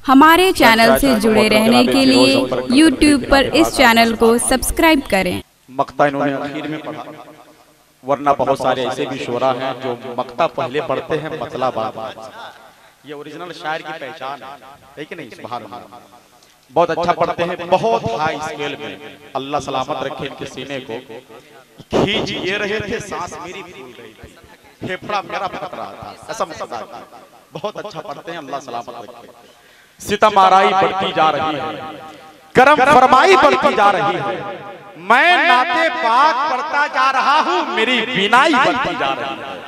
हमारे चैनल से जुड़े रहने के लिए YouTube पर इस चैनल को सब्सक्राइब करें। मक्ता इन्होंने आखिर में पढ़ा, वरना बहुत सारे ऐसे भी शोरा हैं जो मक्ता पहले पढ़ते हैं मतला बाद। ये ओरिजिनल शायर की पहचान है कि नहीं? सुभान अल्लाह। बहुत अच्छा पढ़ते हैं, बहुत हाई स्केल में। अल्लाह सलामत रखे इनके सीने को। खींच ये रहे थे, सांस मेरी फूल रही थी, फेफड़ा मेरा फट रहा था, कसम खुदा की। बहुत अच्छा पढ़ते हैं, अल्लाह सलामत रखे। सितम आराई बढ़ती जा रही है, करम फरमाई बढ़ती जा रही है, मैं नाते पाक पढ़ता जा रहा हूँ, मेरी बीनाई बढ़ती जा रही है।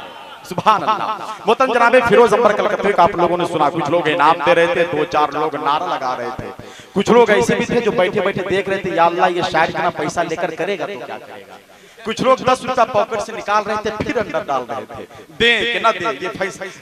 सुभान अल्लाह। मोहतरम जनाबे फिरोज अंबर कलकत्ते का आप लोगों ने सुना, कुछ लोग इनाम दे रहे थे, 2-4 लोग नारा लगा रहे थे। कुछ लोग ऐसे भी थे जो बैठे बैठे देख रहे थे, या अल्लाह ये शायर इतना पैसा लेकर करेगा तो क्या करेगा। कुछ लोग 10 रुपया पॉकेट से निकाल रहे थे, फिर अंदर डाल रहे थे, दे कि ना दे,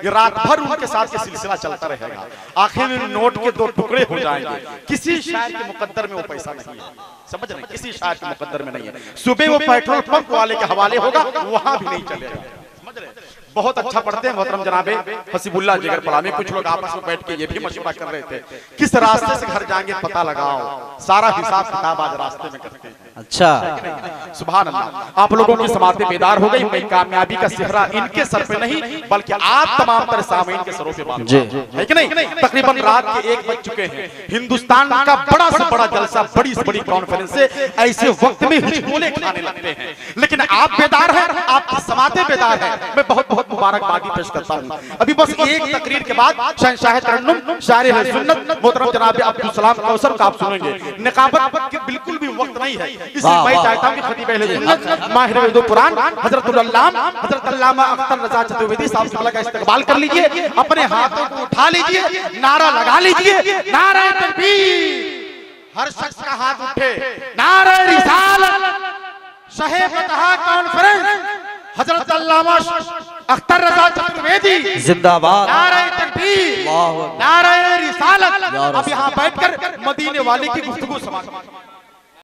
ये रात भर उनके साथ ये सिलसिला चलता रहेगा। आखिर में नोट के 2 टुकड़े हो जाएंगे। किसी शायर के मुकद्दर में वो पैसा नहीं है, समझ रहे? किसी शायर के मुकद्दर में नहीं है। सुबह वो पेट्रोल पंप वाले के हवाले होगा, वहां भी नहीं चलेगा, समझ रहे? बहुत अच्छा पढ़ते हैं मोहतरम जनाबे हसीबुल्लाह जिगर पलामी। कुछ लोग आपस में बैठ के ये भी मशवरा कर रहे थे, किस रास्ते से घर जाएंगे पता लगाओ, सारा हिसाब किताब आज रास्ते में करते हैं। अच्छा, सुभान अल्लाह। आप लोगों की समातें बेदार हो गई। मैं कामयाबी का सेहरा इनके सर पे नहीं, बल्कि आप तमाम तरह सामीन के सरों पे बांधता हूं, है कि नहीं? तकरीबन रात के 1 बज चुके हैं। हिंदुस्तान का बड़ा से बड़ा जलसा, बड़ी से बड़ी कॉन्फ्रेंस से ऐसे वक्त में हिचकोले खाने लगते हैं, लेकिन आप बेदार हैं, आपकी समातें बेदार हैं। मैं बहुत बहुत मुबारकबादी पेश करता हूं। अभी बस एक तकरीर के बाद शहंशाह तरन्नुम शायर सुन्नत मोहतरम जनाब अब्दुल सलाम कौसर का आप सुनेंगे। निकाबत के बिल्कुल भी वक्त नहीं है, इसलिए मैं चाहता हूं कि खतीब अहले सुन्नत माहिर उर्दू कुरान हजरतुल अल्लामा हजरत अल्लामा अख्तर रजा चतुर्वेदी साहब का इस्तकबाल कर लीजिए, अपने हाथों को उठा लीजिए, नारा लगा लीजिए, नारा तकबीर। हर शख्स का हाथ उठे, नारा रिसालत, शहे फतह कॉन्फ्रेंस हजरत अल्लामा अख्तर रजा चतुर्वेदी जिंदाबाद, नारे तकबीर, नारे रिसालत। अब यहाँ बैठकर मदीने वाले की गुफ्तगू समाप्त।